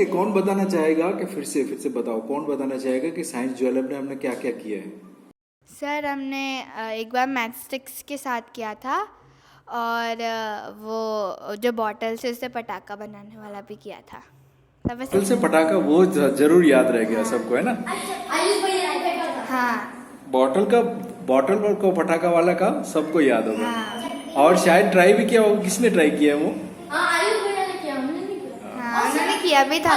Okay, कौन बताना चाहेगा कि फिर से बताओ, कौन बताना चाहेगा कि साइंस ज्वेलर में हमने क्या क्या किया है? सर हमने एक बार मैच स्टिक्स के साथ किया था और वो जो बॉटल से उससे पटाखा बनाने वाला भी किया था। फिर से पटाखा वो जरूर याद रह गया सबको, है ना? हाँ बॉटल को पटाखा वाला का सबको याद होगा। हाँ और शायद ट्राई भी किया होगा। किसने ट्राई किया है वो? हाँ उन्होंने किया भी था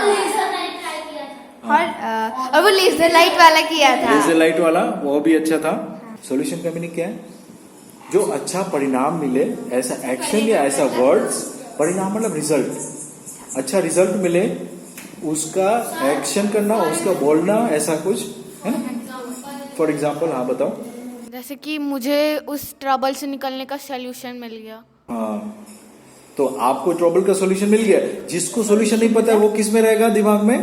और वो लेजर लाइट वाला किया था। लेजर लाइट वाला वो भी अच्छा था। सॉल्यूशन का मीनिंग क्या है? जो अच्छा परिणाम मिले, ऐसा एक्शन या ऐसा वर्ड्स, परिणाम मतलब रिजल्ट, अच्छा रिजल्ट मिले उसका एक्शन करना, उसका बोलना, ऐसा कुछ है ना? फॉर एग्जाम्पल, हाँ बताओ। जैसे कि मुझे उस ट्रबल से निकलने का सलूशन मिल गया। हाँ, तो आपको ट्रबल का सॉल्यूशन मिल गया। जिसको सॉल्यूशन नहीं पता है वो किस में रहेगा? दिमाग में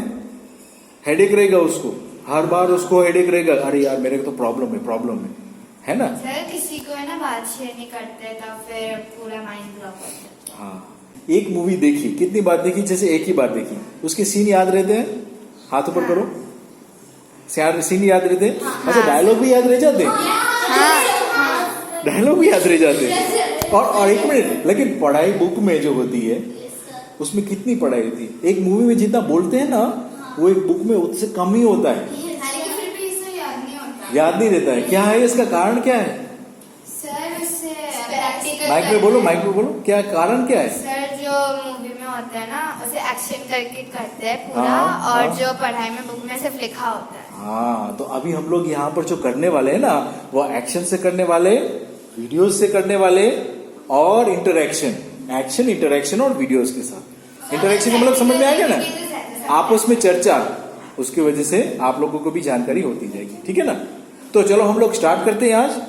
हेडेक रहेगा उसको, हर बार उसको हेडेक रहेगा, अरे यार मेरे को तो प्रॉब्लम है ना? सर किसी को है ना बात शेयर नहीं करते तो फिर पूरा माइंड ब्लॉक होता है। हाँ, एक मूवी देखी, कितनी बार देखी? जैसे एक ही बार देखी, उसके सीन याद रहते हैं? हाथ ऊपर करो। सीन याद रहते हैं? अच्छा, डायलॉग भी याद रह जाते हैं? डायलॉग भी याद रह जाते हैं। और एक मिनट, लेकिन पढ़ाई बुक में जो होती है उसमें कितनी पढ़ाई होती है? एक मूवी में जितना बोलते हैं ना, वो एक बुक में उससे कम ही होता है। याद नहीं रहता है। क्या है इसका कारण? क्या है? सर उससे प्रैक्टिकल माइक में बोलो, क्या कारण क्या है? सर जो मूवी में होता है ना उसे एक्शन करके करते हैं पूरा। हाँ, और हाँ। जो पढ़ाई में बुक में सिर्फ लिखा होता है। हाँ, तो अभी हम लोग यहाँ पर जो करने वाले हैं ना, वो एक्शन से करने वाले, वीडियोस से करने वाले और इंटरेक्शन, एक्शन, इंटरेक्शन और वीडियोस के साथ। इंटरेक्शन का मतलब समझ में आ गया ना? आपस में चर्चा, उसकी वजह से आप लोगों को भी जानकारी होती जाएगी। ठीक है ना? तो चलो हम लोग स्टार्ट करते हैं आज।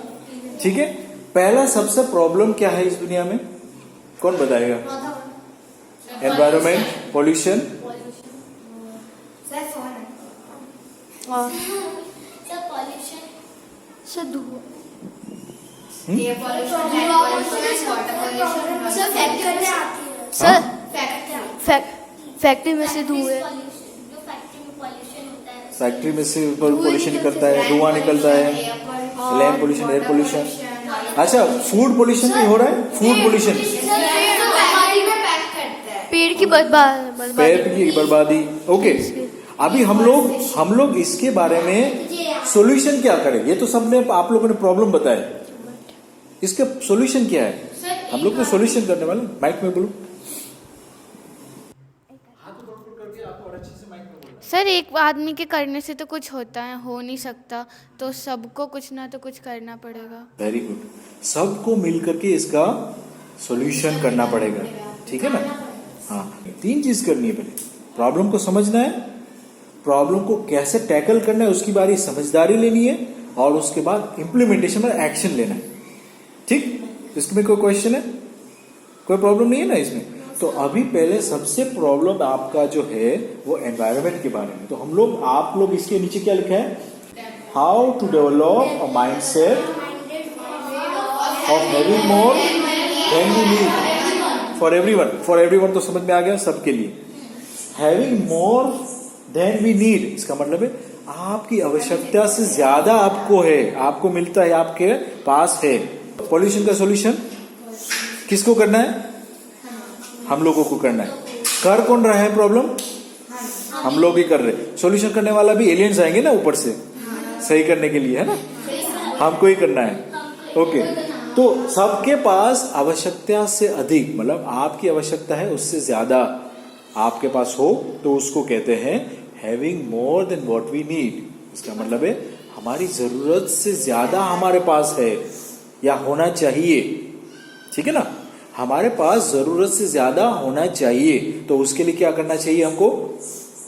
ठीक है, पहला सबसे प्रॉब्लम क्या है इस दुनिया में? कौन बताएगा? Environment, pollution. फैक्ट्री में से धुएं। फैक्ट्री में से पोल्यूशन निकलता है, धुआं निकलता है, लैंड पोल्यूशन, एयर पोल्यूशन। अच्छा, फूड पोल्यूशन भी हो रहा है? फूड पोल्यूशन, पेड़ की बर्बादी। पेड़ की बर्बादी। ओके, अभी हम लोग इसके बारे में सॉल्यूशन क्या करें? ये तो सबने आप लोगों ने प्रॉब्लम बताया, इसका सॉल्यूशन क्या है? हम लोग तो सॉल्यूशन करने वाले। माइक में बोलो। सर एक आदमी के करने से तो कुछ होता है, हो नहीं सकता, तो सबको कुछ ना तो कुछ करना पड़ेगा। वेरी गुड, सबको मिलकर के इसका सॉल्यूशन करना पड़ेगा। ठीक है ना? हाँ, 3 चीज करनी है। पहले प्रॉब्लम को समझना है, प्रॉब्लम को कैसे टैकल करना है उसकी बारी समझदारी लेनी है, और उसके बाद इम्प्लीमेंटेशन में एक्शन लेना है। ठीक, इसमें कोई क्वेश्चन है? कोई प्रॉब्लम नहीं है ना इसमें? तो अभी पहले सबसे प्रॉब्लम आपका जो है वो एनवायरनमेंट के बारे में। तो आप लोग इसके नीचे क्या लिखा है? How to develop a mindset of having more than we need for everyone. तो समझ में आ गया सबके लिए। Having more than we need, इसका मतलब है आपकी आवश्यकता से ज्यादा आपको है, आपको मिलता है, आपके पास है। पॉल्यूशन का सॉल्यूशन किसको करना है? हम लोगों को करना है। कर कौन रहा है प्रॉब्लम? हम लोग ही कर रहे। सॉल्यूशन करने वाला भी एलियंस आएंगे ना ऊपर से सही करने के लिए, है ना? हमको ही करना है। ओके, तो सबके पास आवश्यकता से अधिक, मतलब आपकी आवश्यकता है उससे ज्यादा आपके पास हो, तो उसको कहते हैं having more than what we need. इसका मतलब है हमारी जरूरत से ज्यादा हमारे पास है या होना चाहिए। ठीक है ना? हमारे पास जरूरत से ज्यादा होना चाहिए, तो उसके लिए क्या करना चाहिए? हमको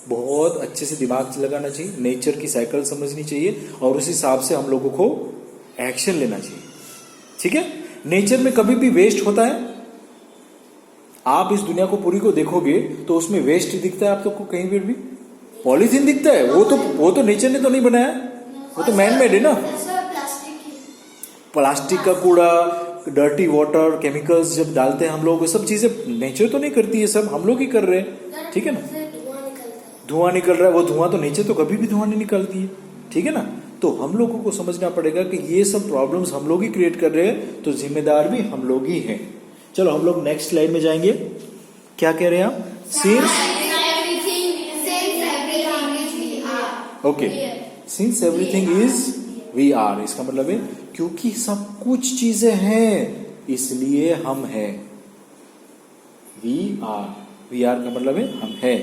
बहुत अच्छे से दिमाग लगाना चाहिए, नेचर की साइकिल समझनी चाहिए, और उस हिसाब से हम लोगों को एक्शन लेना चाहिए। ठीक है? नेचर में कभी भी वेस्ट होता है? आप इस दुनिया को पूरी को देखोगे तो उसमें वेस्ट दिखता है आप लोग को? कहीं पर भी पॉलीथीन दिखता है? वो तो नेचर ने तो नहीं बनाया, वो तो मैन मेड है ना। प्लास्टिक का कूड़ा, डर्टी वाटर, केमिकल्स जब डालते हैं हम लोग, वो सब चीजें नेचर तो नहीं करती है, सब हम लोग ही कर रहे हैं। ठीक है ना? धुआं निकल रहा है, वो धुआं तो नीचे तो कभी भी धुआं नहीं निकलती है, ठीक है ना। तो हम लोगों को समझना पड़ेगा कि ये सब प्रॉब्लम्स हम लोग ही क्रिएट कर रहे हैं, तो जिम्मेदार भी हम लोग ही हैं। चलो हम लोग नेक्स्ट स्लाइड में जाएंगे। क्या कह रहे हैं आप? Okay, since everything is we are, इसका मतलब है क्योंकि सब कुछ चीजें हैं इसलिए हम हैं। वी आर का मतलब है हम हैं।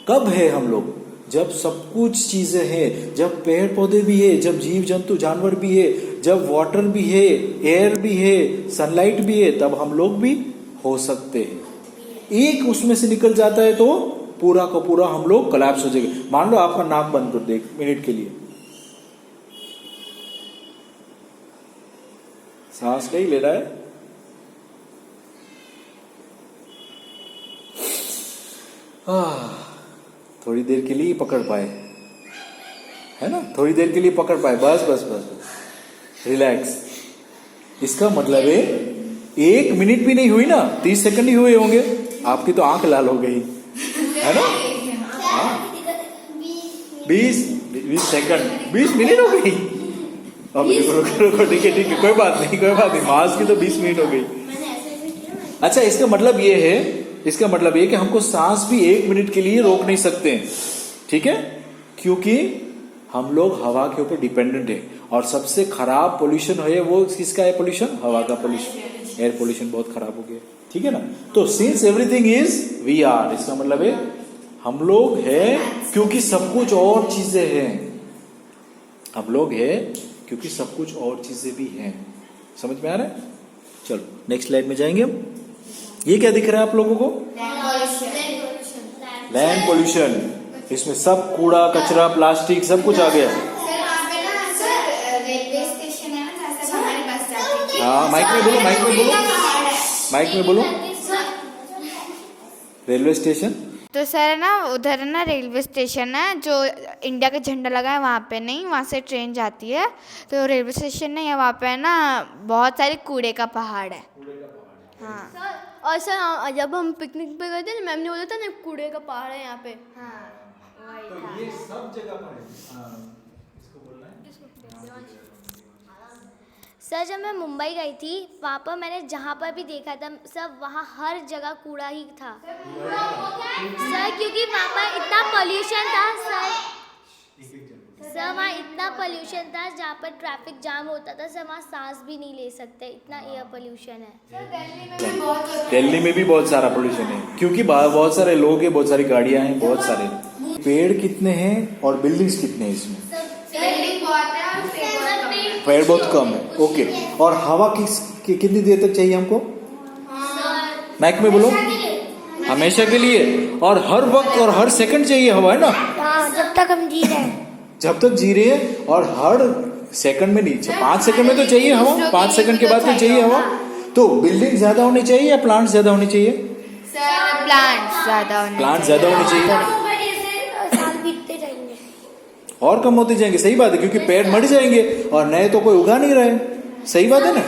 कब है हम लोग? जब सब कुछ चीजें हैं, जब पेड़ पौधे भी है, जब जीव जंतु जानवर भी है, जब वाटर भी है, एयर भी है, सनलाइट भी है, तब हम लोग भी हो सकते हैं। एक उसमें से निकल जाता है तो पूरा का पूरा हम लोग कोलैप्स हो जाएंगे। मान लो आपका नाक बंद कर दे 1 मिनट के लिए, सांस नहीं ले रहा है, थोड़ी देर के लिए पकड़ पाए, है ना, थोड़ी देर के लिए पकड़ पाए, बस बस बस बस रिलैक्स। इसका मतलब है 1 मिनट भी नहीं हुई ना, 30 सेकंड ही हुए होंगे, आपकी तो आंख लाल हो गई, है ना। 20 सेकंड, 20 मिनट हो गई। अब रुको, ठीक है, कोई बात नहीं, मास की तो 20 मिनट हो गई। अच्छा, इसका मतलब ये है कि हमको सांस भी 1 मिनट के लिए रोक नहीं सकते, ठीक है, क्योंकि हम लोग हवा के ऊपर डिपेंडेंट है। और सबसे खराब पोल्यूशन है वो किसका है? पोल्यूशन, हवा का पोल्यूशन, एयर पोल्यूशन बहुत खराब हो गया, ठीक है ना। तो since everything is we are, इसका मतलब है हम लोग हैं क्योंकि सब कुछ और चीजें हैं। हम लोग हैं क्योंकि सब कुछ और चीजें भी हैं। समझ में आ रहा है? चलो नेक्स्ट स्लाइड में जाएंगे हम। ये क्या दिख रहा है आप लोगों को? Land pollution. इसमें सब कूड़ा कचरा प्लास्टिक सब कुछ आ गया। हाँ, माइक में बोलो। Railway station. तो सर ना उधर ना रेलवे स्टेशन है, जो इंडिया का झंडा लगा है वहाँ पे नहीं, वहाँ से ट्रेन जाती है। तो रेलवे स्टेशन नहीं है, वहाँ पे ना बहुत सारे कूड़े का पहाड़ है। हाँ सर, और सर जब हम पिकनिक पे गए थे ना, मैम ने बोला था ना कूड़े का पहाड़ है यहाँ पे। हाँ, वही तो था। ये सब जगह पर है। इसको बोलना है। सर जब मैं मुंबई गई थी, वहाँ पर मैंने जहाँ पर भी देखा था सब, वहाँ हर जगह कूड़ा ही था सर, क्योंकि वहाँ पर इतना पोल्यूशन था सर, वहाँ इतना पोल्यूशन था, जहाँ पर ट्रैफिक जाम होता था सर, वहाँ सांस भी नहीं ले सकते, इतना एयर पोल्यूशन है। दिल्ली में भी बहुत सारा पोल्यूशन है, क्योंकि बहुत सारे लोग हैं, बहुत सारी गाड़ियां हैं, बहुत सारे। पेड़ कितने हैं और बिल्डिंग्स कितने हैं इसमें? पेड़ बहुत कम है, ओके। और हवा कितनी देर तक चाहिए हमको? माइक में बोलो। हमेशा के लिए, और हर वक्त और हर सेकंड चाहिए हवा, है ना। जब तक हम जी रहे हैं, जब तक जी रहे हैं, और हर सेकंड में नहीं, 5 सेकंड में तो चाहिए हवा, 5 सेकंड के बाद तो चाहिए हवा। तो बिल्डिंग ज्यादा होनी चाहिए या प्लांट ज्यादा होनी चाहिए? सर प्लांट ज्यादा होने चाहिए। साल बीतते जाएंगे और कम होते जाएंगे, सही बात है, क्योंकि पेड़ मर जाएंगे और नए तो कोई उगा नहीं रहे। सही बात है ना,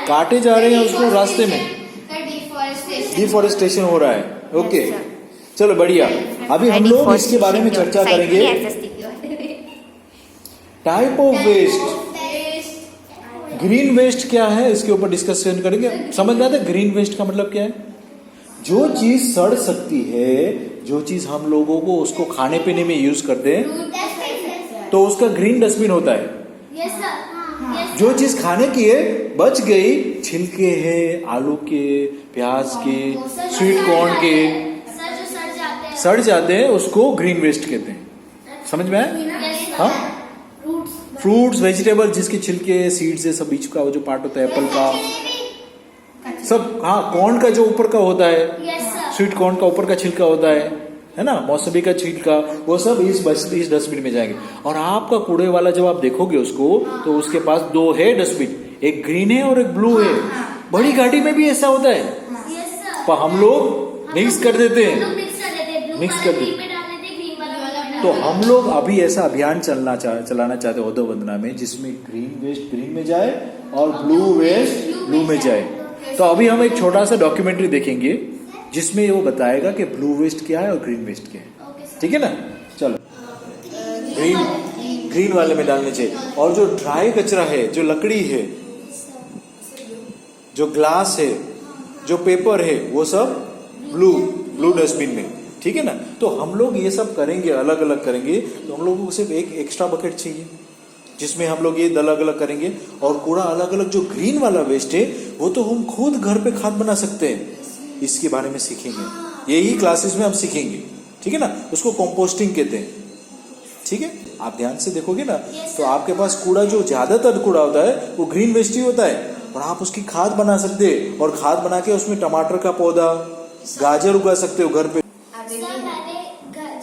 काटे जा रहे हैं उसको रास्ते में, डिफॉरेस्टेशन हो रहा है। ओके, चलो बढ़िया। अभी हम लोग इसके बारे में चर्चा करेंगे, type of waste. Green waste क्या है, इसके ऊपर डिस्कशन करेंगे। समझ में आता है ग्रीन वेस्ट का मतलब क्या है? जो चीज सड़ सकती है, जो चीज हम लोगों को उसको खाने पीने में यूज करते हैं, तो उसका ग्रीन डस्टबिन होता है। जो चीज खाने की है बच गई, छिलके हैं आलू के, प्याज के, स्वीट कॉर्न के, सड़ जाते हैं, उसको ग्रीन वेस्ट कहते हैं। समझ में आया? हाँ, फ्रूट्स वेजिटेबल जिसके छिलके सीड्स है, सब बीच का वो जो पार्ट होता है, एप्पल का सब, हाँ, कॉर्न का जो ऊपर का होता है, स्वीट कॉर्न का ऊपर का छिलका होता है ना, मौसमी का छिलका, वो सब इस डस्टबिन में जाएंगे। और आपका कूड़े वाला जब आप देखोगे उसको, तो उसके पास 2 है डस्टबिन, एक ग्रीन है और एक ब्लू है। बड़ी गाड़ी में भी ऐसा होता है, पर हम लोग मिक्स कर देते हैं, मिक्स कर देते। तो हम लोग अभी ऐसा अभियान चलाना चाहते हैं उद्योग वंदना में, जिसमें ग्रीन वेस्ट ग्रीन में जाए और ब्लू वेस्ट ब्लू में जाए। तो अभी हम एक छोटा सा डॉक्यूमेंट्री देखेंगे जिसमें वो बताएगा कि ब्लू वेस्ट क्या है और ग्रीन वेस्ट क्या है। ठीक है ना। चलो ग्रीन वाले में डालने चाहिए। और जो ड्राई कचरा है, जो लकड़ी है, जो ग्लास है, जो पेपर है, वो सब ब्लू डस्टबिन में, ठीक है ना। तो हम लोग ये सब करेंगे, अलग अलग करेंगे, तो हम लोगों को सिर्फ एक एक्स्ट्रा बकेट चाहिए जिसमें हम लोग ये अलग अलग करेंगे। और कूड़ा अलग अलग, जो ग्रीन वाला वेस्ट है वो तो हम खुद घर पे खाद बना सकते हैं। इसके बारे में सीखेंगे, यही क्लासेस में हम सीखेंगे, ठीक है ना। उसको कंपोस्टिंग कहते हैं, ठीक है। आप ध्यान से देखोगे ना तो आपके पास कूड़ा, जो ज्यादातर कूड़ा होता है वो ग्रीन वेस्ट ही होता है, और आप उसकी खाद बना सकते हैं। और खाद बना के उसमें टमाटर का पौधा, गाजर उगा सकते हो घर पे। सर मैंने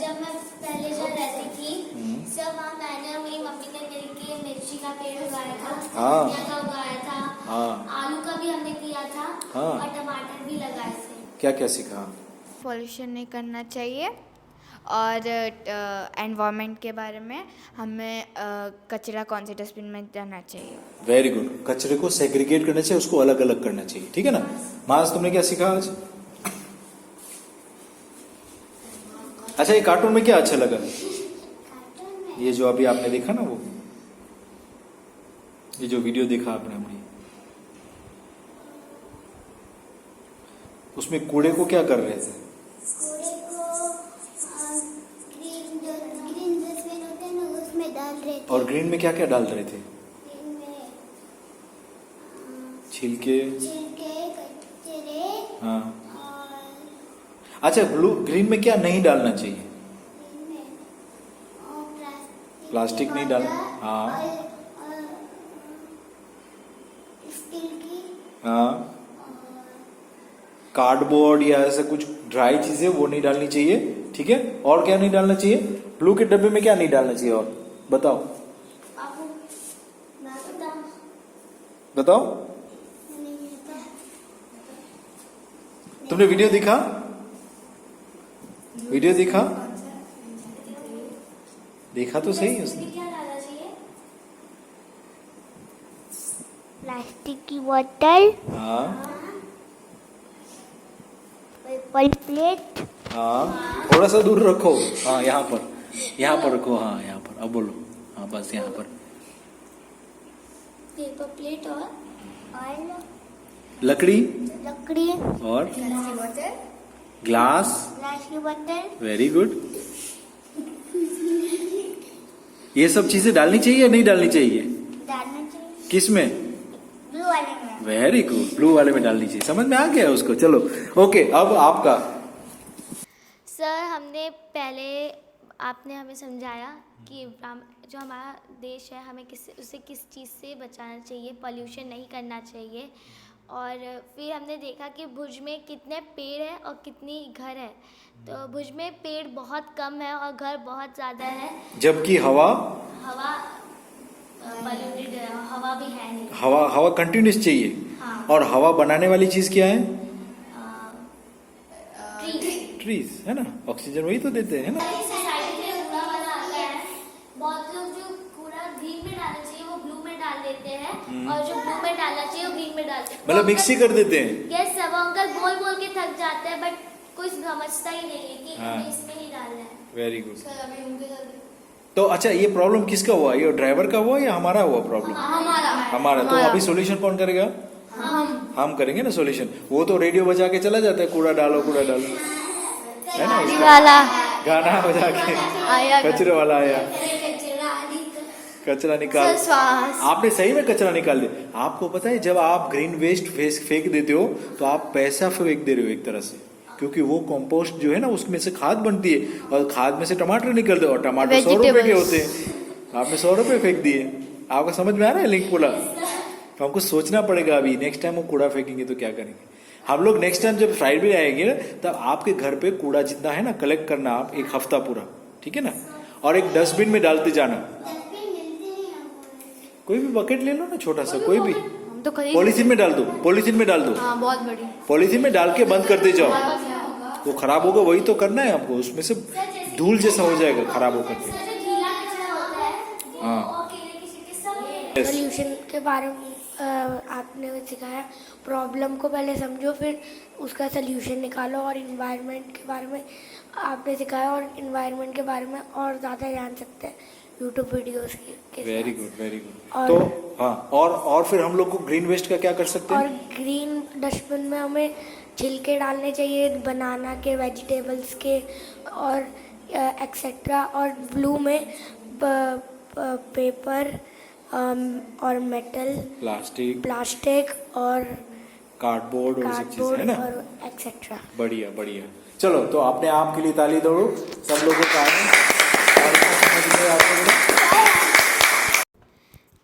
जब मैं पहले जब रहती थी सर, वहाँ मैंने मेरी मम्मी ने मिलके मिर्ची का पेड़ उगाया था, हाँ। धनिया का उगाया था, हाँ। आलू का भी हमने किया था, हाँ। और टमाटर भी लगाए थे। क्या क्या सीखा? पॉल्यूशन नहीं करना चाहिए, और एनवायरनमेंट के बारे में हमें कचरा कौन से डस्टबिन में जाना चाहिए। Very good. कचरे को सेग्रीगेट करना चाहिए, उसको अलग अलग करना चाहिए, ठीक है ना। माज, तुमने क्या सीखा आज? अच्छा, ये कार्टून में क्या अच्छा लगा? ये जो अभी आपने देखा ना, वो ये जो वीडियो देखा आपने अभी, उसमें कूड़े को क्या कर रहे थे? कूड़े को ग्रीन डस्टबिन होते हैं ना, उसमें डाल रहे थे। और ग्रीन में क्या क्या डाल रहे थे? ग्रीन में छिलके। छिलके, कचरे, हाँ। और अच्छा, ग्रीन में क्या नहीं डालना चाहिए? ग्रीन में प्लास्टिक नहीं डालना। हाँ। और स्टील की, हाँ। कार्डबोर्ड या ऐसा कुछ ड्राई चीजें वो नहीं डालनी चाहिए, ठीक है। और क्या नहीं डालना चाहिए? ब्लू के डब्बे में क्या नहीं डालना चाहिए, और बताओ आपको मैं बताऊं? बताओ। नहीं पता। तुमने वीडियो देखा? वीडियो देखा? देखा तो सही उसने। क्या डालना चाहिए? प्लास्टिक की बोतल, हाँ। पेपर प्लेट, हाँ, थोड़ा सा दूर रखो। हाँ, यहाँ पर रखो। हाँ, यहाँ पर। अब बोलो। हाँ, बस यहाँ पर। पेपर प्लेट और लकड़ी लकड़ी, और ग्लास। ग्लास की बोतल। Very good. ये सब चीजें डालनी चाहिए या नहीं डालनी चाहिए? डालना चाहिए। किस में? ब्लू वाले में। वेरी गुड, ब्लू वाले में डालनी चाहिए। समझ में आ गया उसको। चलो ओके, अब आपका। सर हमने पहले आपने हमें समझाया कि जो हमारा देश है हमें उसे किस चीज़ से बचाना चाहिए, पॉल्यूशन नहीं करना चाहिए। और फिर हमने देखा कि भुज में कितने पेड़ हैं और कितनी घर है। तो भुज में पेड़ बहुत कम है और घर बहुत ज़्यादा है, जबकि हवा पॉल्यूटेड है, हवा भी है नहीं। हवा कंटिन्यूस चाहिए। हाँ। और हवा बनाने वाली चीज क्या है? ट्रीज, है ना। ऑक्सीजन वही तो देते हैं, है ना। सोसाइटी में कूड़ा वाला आता है, बहुत लोग जो कूड़ा ग्रीन में डालना चाहिए वो ब्लू में डाल देते हैं, और जो ब्लू में डालना चाहिए वो ग्रीन में डालते हैं। मतलब मिक्सी कर देते हैं। यस सब अंकल बोल बोल के थक जाते हैं, बट कोई समझता ही नहीं है कि हाँ। हमें इसमें ही डालना है। Very good. तो अच्छा, ये प्रॉब्लम किसका हुआ? ये ड्राइवर का हुआ या हमारा हुआ प्रॉब्लम? हमारा। तो अभी सोल्यूशन कौन करेगा? हम करेंगे ना सोल्यूशन। वो तो रेडियो बजा के चला जाता है, कूड़ा डालो, है ना। वाला गाना बजा के कचरे वाला आया, कचरा निकाल। आपने सही में कचरा निकाल दिया। आपको पता है, जब आप ग्रीन वेस्ट फेंक देते हो तो आप पैसा फेंक दे रहे हो एक तरह से, क्योंकि वो कंपोस्ट जो है ना उसमें से खाद बनती है, और खाद में से टमाटर निकलते हैं, और टमाटर 100 रुपए के होते हैं। आपने 100 रुपए फेंक दिए। आपको समझ में आ रहा है लिंक पूरा? तो हमको सोचना पड़ेगा अभी, नेक्स्ट टाइम वो कूड़ा फेंकेंगे तो क्या करेंगे हम लोग। नेक्स्ट टाइम जब फ्राइडे आएंगे ना, तब आपके घर पे कूड़ा जितना है ना कलेक्ट करना आप, एक हफ्ता पूरा, ठीक है ना। और एक डस्टबिन में डालते जाना। कोई भी बकेट ले लो ना, छोटा सा कोई भी, तो पॉलीथीन में डाल दो, पॉलीथीन में डाल दो। हाँ, बहुत बड़ी पॉलीथीन में डाल के बंद करते जाओ। वो खराब होगा, वही तो करना है आपको। उसमें से धूल जैसा हो जाएगा खराब होकर के। हाँ। पोल्यूशन के बारे में आपने सिखाया। प्रॉब्लम को पहले समझो, फिर उसका सल्यूशन निकालो, और इन्वायरमेंट के बारे में आपने सिखाया, और इन्वायरमेंट के बारे में और ज़्यादा जान सकते हैं यूट्यूब वीडियोस के वेरी साथ। Good, very good. और- तो हाँ, और फिर हम लोग को ग्रीन वेस्ट का क्या कर सकते और हैं? ग्रीन डस्टबिन में हमें छिलके डालने चाहिए, बनाना के, वेजिटेबल्स के और एक्सेट्रा। और ब्लू में पेपर और मेटल, प्लास्टिक और कार्डबोर्ड और सब चीजें, है कार्डबोर्ड ना? और एक्सेट्रा। बढ़िया बढ़िया। चलो, तो आपने आपके लिए ताली दो सब लोगों का। और क्या समझ में आपको बोला?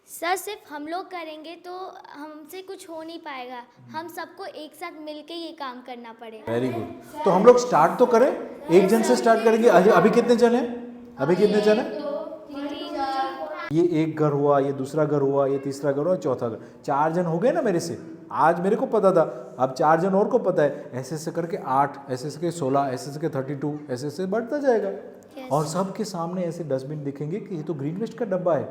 सर सिर्फ हम लोग करेंगे तो हमसे कुछ हो नहीं पाएगा, हम सबको एक साथ मिलके ये काम करना पड़ेगा। Very good. तो हम लोग स्टार्ट तो करें, एक जन से स्टार्ट करेंगे। अभी कितने जन हैं? अभी कितने जन हैं? ये एक घर हुआ, ये दूसरा घर हुआ, ये तीसरा घर हुआ, चौथा घर। 4 जन हो गए ना मेरे से। आज मेरे को पता था, अब 4 जन और को पता है। ऐसे ऐसे करके 8, ऐसे ऐसे करके 16, ऐसे ऐसे करके 32, ऐसे ऐसे बढ़ता जाएगा। और सबके सामने ऐसे डस्टबिन दिखेंगे कि ये तो ग्रीन वेस्ट का डब्बा है,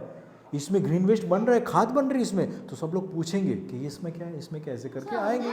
इसमें ग्रीन वेस्ट बन रहा है, खाद बन रही है इसमें। तो सब लोग पूछेंगे कि इसमें क्या है, इसमें क्या, ऐसे करके आएंगे।